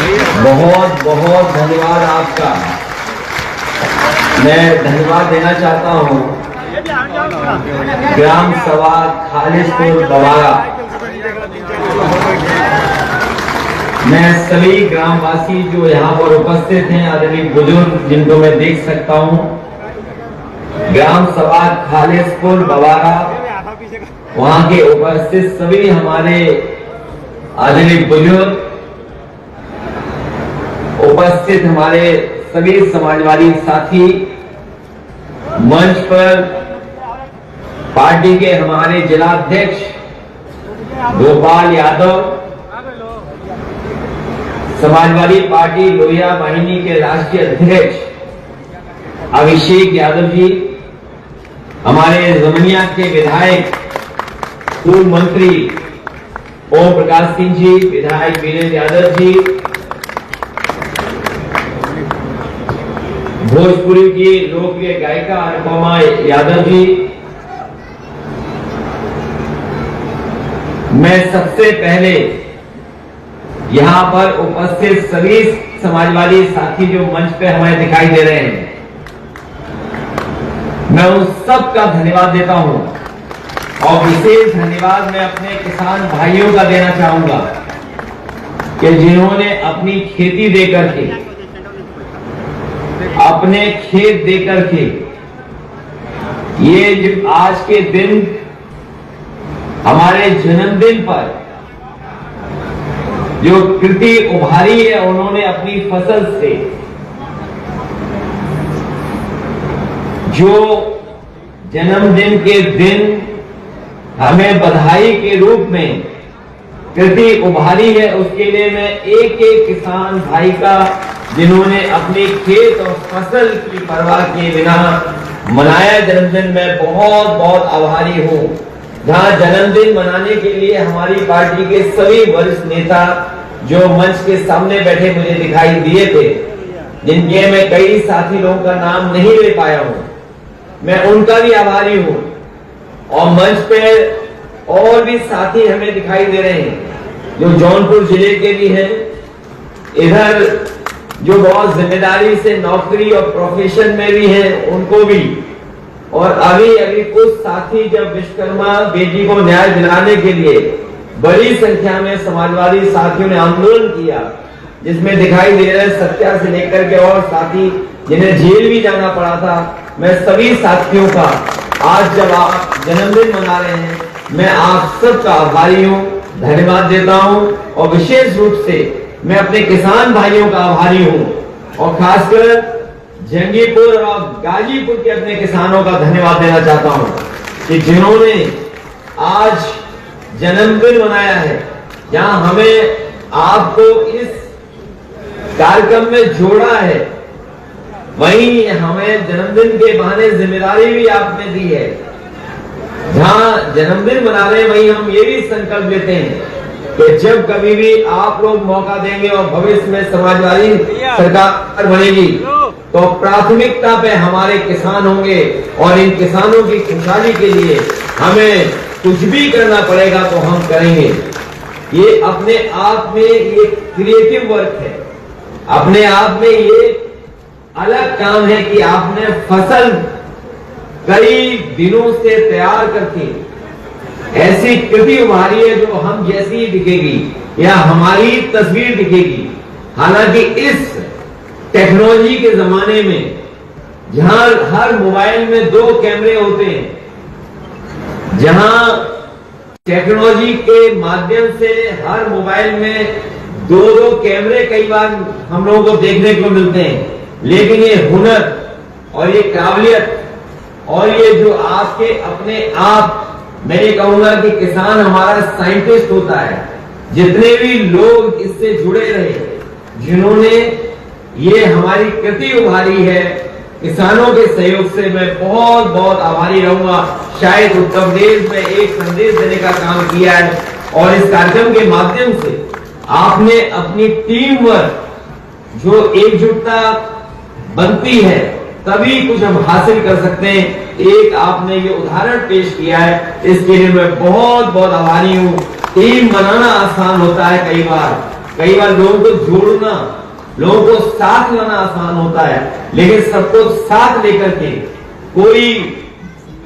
बहुत बहुत धन्यवाद आपका। मैं धन्यवाद देना चाहता हूं ग्राम सभा खालिशपुर बवारा। मैं सभी ग्रामवासी जो यहाँ पर उपस्थित हैं, आदरणीय बुजुर्ग जिनको मैं देख सकता हूँ, ग्राम सभा खालिशपुर बवारा, वहां के उपस्थित सभी हमारे आदरणीय बुजुर्ग, उपस्थित हमारे सभी समाजवादी साथी, मंच पर पार्टी के हमारे जिलाध्यक्ष गोपाल यादव, समाजवादी पार्टी लोहिया वाहिनी के राष्ट्रीय अध्यक्ष अभिषेक यादव जी, हमारे जमनिया के विधायक पूर्व मंत्री ओम प्रकाश सिंह जी, विधायक वीरेंद्र यादव जी, भोजपुरी की लोकप्रिय गायिका अनुपमा यादव जी। मैं सबसे पहले यहां पर उपस्थित सभी समाजवादी साथी जो मंच पे हमें दिखाई दे रहे हैं, मैं उन सब का धन्यवाद देता हूं और विशेष धन्यवाद मैं अपने किसान भाइयों का देना चाहूंगा कि जिन्होंने अपनी खेती देकर के, अपने खेत देकर के ये जो आज के दिन हमारे जन्मदिन पर जो कृति उभारी है, उन्होंने अपनी फसल से जो जन्मदिन के दिन हमें बधाई के रूप में कृति उभारी है, उसके लिए मैं एक एक किसान भाई का, जिन्होंने अपने खेत और फसल की परवाह किए बिना मनाया जन्मदिन, मैं बहुत बहुत आभारी हूं। जहां जन्मदिन मनाने के लिए हमारी पार्टी के सभी वरिष्ठ नेता जो मंच के सामने बैठे मुझे दिखाई दिए थे, जिनके मैं कई साथी लोगों का नाम नहीं ले पाया हूं, मैं उनका भी आभारी हूं। और मंच पे और भी साथी हमें दिखाई दे रहे हैं जो जौनपुर जिले के भी हैं, इधर जो बहुत जिम्मेदारी से नौकरी और प्रोफेशन में भी हैं, उनको भी। और अभी कुछ साथी जब विश्वकर्मा बेटी को न्याय दिलाने के लिए बड़ी संख्या में समाजवादी साथियों ने आंदोलन किया, जिसमें दिखाई दे रहे सत्या से लेकर के और साथी जिन्हें जेल भी जाना पड़ा था, मैं सभी साथियों का आज जब आप जन्मदिन मना रहे हैं, मैं आप सबका आभारी हूं, धन्यवाद देता हूं। और विशेष रूप से मैं अपने किसान भाइयों का आभारी हूं और खासकर जंगीपुर और गाजीपुर के अपने किसानों का धन्यवाद देना चाहता हूं कि जिन्होंने आज जन्मदिन मनाया है, जहां हमें आपको इस कार्यक्रम में जोड़ा है, वहीं हमें जन्मदिन के बहाने जिम्मेदारी भी आपने दी है। जहां जन्मदिन मना रहे हैं, वहीं हम ये भी संकल्प लेते हैं कि जब कभी भी आप लोग मौका देंगे और भविष्य में समाजवादी सरकार बनेगी, तो प्राथमिकता पे हमारे किसान होंगे और इन किसानों की खुशहाली के लिए हमें कुछ भी करना पड़ेगा तो हम करेंगे। ये अपने आप में ये क्रिएटिव वर्क है, अपने आप में ये अलग काम है कि आपने फसल कई दिनों से तैयार करके ऐसी कृति उभारी है जो हम जैसी ही दिखेगी या हमारी तस्वीर दिखेगी। हालांकि इस टेक्नोलॉजी के जमाने में जहां हर मोबाइल में 2 कैमरे होते हैं, जहां टेक्नोलॉजी के माध्यम से हर मोबाइल में 2-2 कैमरे कई बार हम लोगों को देखने को मिलते हैं, लेकिन ये हुनर और ये काबिलियत और ये जो आपके अपने आप, मैं ये कहूंगा कि किसान हमारा साइंटिस्ट होता है। जितने भी लोग इससे जुड़े रहे, जिन्होंने ये हमारी कृति उभारी है, किसानों के सहयोग से मैं बहुत बहुत आभारी रहूंगा। शायद उत्तर प्रदेश में एक संदेश देने का काम किया है और इस कार्यक्रम के माध्यम से आपने अपनी टीम वर्क, जो एकजुटता बनती है तभी कुछ हम हासिल कर सकते हैं, एक आपने ये उदाहरण पेश किया है, इसके लिए मैं बहुत बहुत आभारी हूं। टीम बनाना आसान होता है कई बार, कई बार लोगों को जोड़ना, लोगों को साथ लाना आसान होता है, लेकिन सबको साथ लेकर के कोई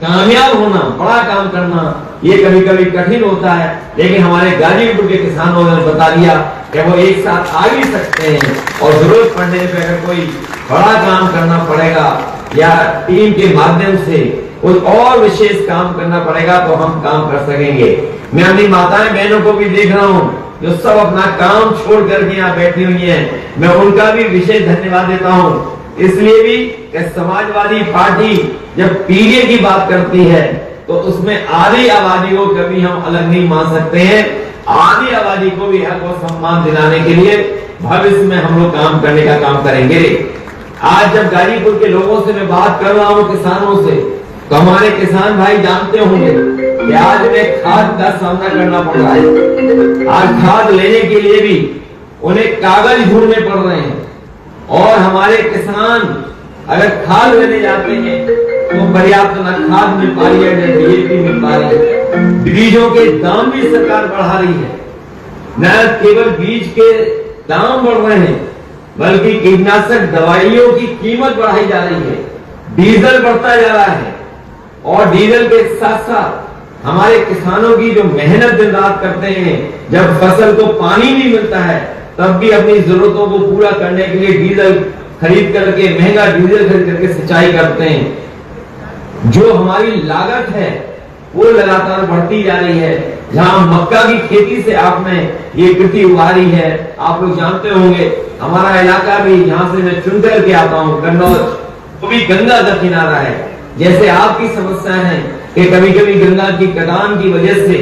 कामयाब होना, बड़ा काम करना, ये कभी कभी कठिन होता है। लेकिन हमारे गाजीपुर के किसानों ने बता दिया कि वो एक साथ आ भी सकते हैं और जरूरत पड़ने पे अगर कोई बड़ा काम करना पड़ेगा या टीम के माध्यम से कोई और विशेष काम करना पड़ेगा तो हम काम कर सकेंगे। मैं अपनी माताएं बहनों को भी देख रहा हूँ जो सब अपना काम छोड़ करके यहाँ बैठी हुई हैं, मैं उनका भी विशेष धन्यवाद देता हूँ। इसलिए भी कि समाजवादी पार्टी जब पीढ़ी की बात करती है तो उसमें आधी आबादी को कभी हम अलग नहीं मान सकते हैं। आधी आबादी को भी हक और सम्मान दिलाने के लिए भविष्य में हम लोग काम करने का काम करेंगे। आज जब गाजीपुर के लोगों से मैं बात कर रहा हूँ, किसानों से, तो हमारे किसान भाई जानते होंगे कि आज उन्हें खाद का सामना करना पड़ रहा है। आज खाद लेने के लिए भी उन्हें कागज ढूंढने पड़ रहे हैं और हमारे किसान अगर खाद लेने जाते हैं तो पर्याप्त न खाद मिल पा रही है, न डीएपी मिल पा रही है। बीजों के दाम भी सरकार बढ़ा रही है। न केवल बीज के दाम बढ़ रहे हैं बल्कि कीटनाशक दवाइयों की कीमत बढ़ाई जा रही है, डीजल बढ़ता जा रहा है और डीजल के साथ साथ हमारे किसानों की जो मेहनत दिन रात करते हैं, जब फसल को पानी नहीं मिलता है तब भी अपनी जरूरतों को पूरा करने के लिए डीजल खरीद करके, महंगा डीजल खरीद करके सिंचाई करते हैं। जो हमारी लागत है वो लगातार बढ़ती जा रही है। जहां मक्का की खेती से आपने ये कृति उभारी है, आप लोग जानते होंगे, हमारा इलाका भी, यहाँ से मैं चुन करके आता हूँ, कन्नौज, वो भी गंगा का किनारा है। जैसे आपकी समस्या है कि कभी कभी गंगा की कटान की वजह से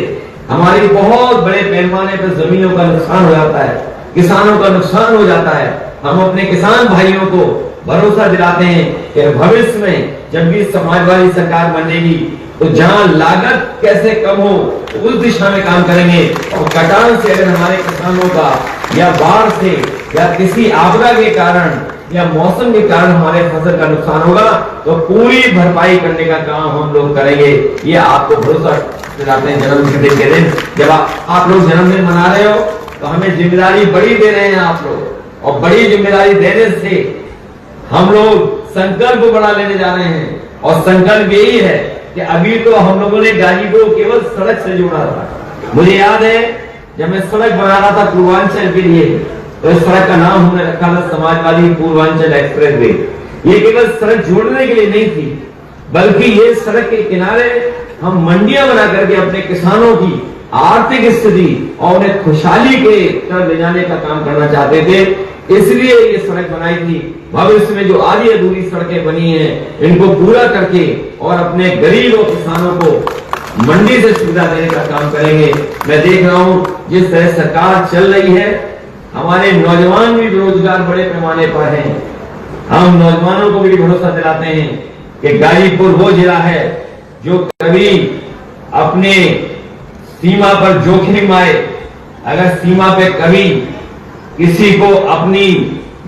हमारी बहुत बड़े पैमाने पर जमीनों का नुकसान हो जाता है, किसानों का नुकसान हो जाता है। हम अपने किसान भाइयों को भरोसा दिलाते हैं कि भविष्य में जब भी समाजवादी सरकार बनेगी तो जहां लागत कैसे कम हो उस दिशा में काम करेंगे। और कटान से अगर हमारे किसानों का या बाढ़ से या किसी आपदा के कारण या मौसम के कारण हमारे फसल का नुकसान होगा तो पूरी भरपाई करने का काम हम लोग करेंगे। ये आपको भरोसा दिलाते हैं। जन्मदिन के दिन जब आप लोग जन्मदिन मना रहे हो तो हमें जिम्मेदारी बड़ी दे रहे हैं आप लोग, और बड़ी जिम्मेदारी देने से हम लोग संकल्प बड़ा लेने जा रहे हैं। और संकल्प यही है कि अभी तो हम लोगों ने गाजीपुर को केवल सड़क से जोड़ा था। मुझे याद है जब मैं सड़क बना रहा था पूर्वांचल के लिए, तो इस सड़क का नाम हमने रखा था समाजवादी पूर्वांचल एक्सप्रेस वे। ये केवल सड़क जोड़ने के लिए नहीं थी, बल्कि ये सड़क के किनारे हम मंडियां बना करके अपने किसानों की आर्थिक स्थिति और उन्हें खुशहाली के तरफ ले जाने का काम करना चाहते थे। इसलिए ये सड़क बनाई थी। भविष्य में जो आधी अधूरी सड़कें बनी हैं इनको पूरा करके और अपने गरीब और किसानों को मंडी से सुविधा देने का काम करेंगे। मैं देख रहा हूँ जिस तरह सरकार चल रही है, हमारे नौजवान भी बेरोजगार बड़े पैमाने पर हैं। हम नौजवानों को भी भरोसा दिलाते हैं कि गाजीपुर वो जिला है जो कभी अपने सीमा पर जोखिम आए, अगर सीमा पे कभी किसी को अपनी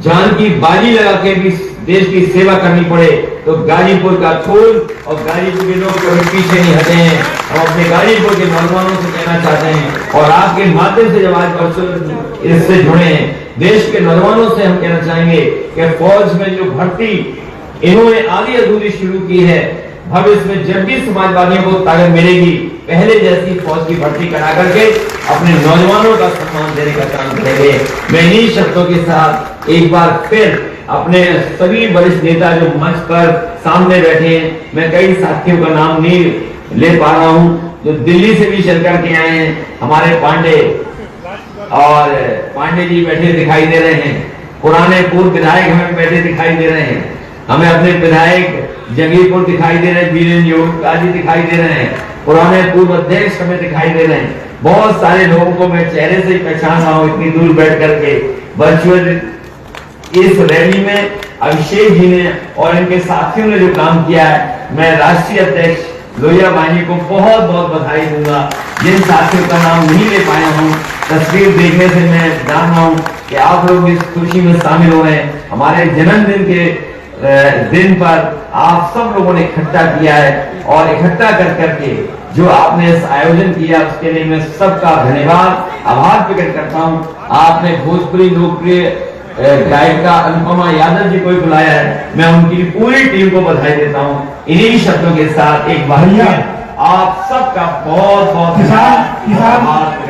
जान की बाजी लगा के भी देश की सेवा करनी पड़े तो गाजीपुर का फूल और गाजीपुर के लोग कभी पीछे नहीं हटे हैं। हम अपने गाजीपुर के नौजवानों से कहना चाहते हैं और आपके माध्यम से जब आज इससे जुड़े हैं, देश के नौजवानों से हम कहना चाहेंगे कि फौज में जो भर्ती इन्होंने आधी अधूरी शुरू की है, भविष्य में जब भी समाजवादियों को ताकत मिलेगी पहले जैसी फौज की भर्ती करा करके अपने नौजवानों का सम्मान देने का काम करेंगे। मैं इन्हीं शब्दों के साथ एक बार फिर अपने सभी वरिष्ठ नेता जो मंच पर सामने बैठे हैं, मैं कई साथियों का नाम नहीं ले पा रहा हूं जो दिल्ली से भी चल करके आए हैं। हमारे पांडे जी बैठे दिखाई दे रहे हैं, पुराने पूर्व विधायक हमें बैठे दिखाई दे रहे हैं, हमें अपने विधायक जंगीपुर दिखाई दे रहे हैं, वीरेंद्र योगिता जी दिखाई दे रहे हैं, पुराने पूर्व अध्यक्ष हमें दिखाई दे रहे हैं। बहुत सारे लोगों को मैं चेहरे से पहचान रहा हूं इतनी दूर बैठ करके। वर्चुअल इस रैली में अभिषेक जी ने और इनके साथियों ने जो काम किया है, मैं राष्ट्रीय अध्यक्ष लोहिया भाई को बहुत बहुत बधाई दूंगा। जिन साथियों का नाम नहीं ले पाया हूँ, तस्वीर देखने से मैं जान रहा हूँ कि आप लोग इस खुशी में शामिल हो रहे हैं। हमारे जन्मदिन के दिन पर आप सब लोगों ने इकट्ठा किया है और इकट्ठा कर करके जो आपने इस आयोजन किया उसके लिए मैं सबका धन्यवाद आभार प्रकट करता हूं। आपने भोजपुरी लोकप्रिय गायिका अनुपमा यादव जी को भी बुलाया है, मैं उनकी पूरी टीम को बधाई देता हूं। इन्हीं शब्दों के साथ एक बार आप सबका बहुत बहुत किसान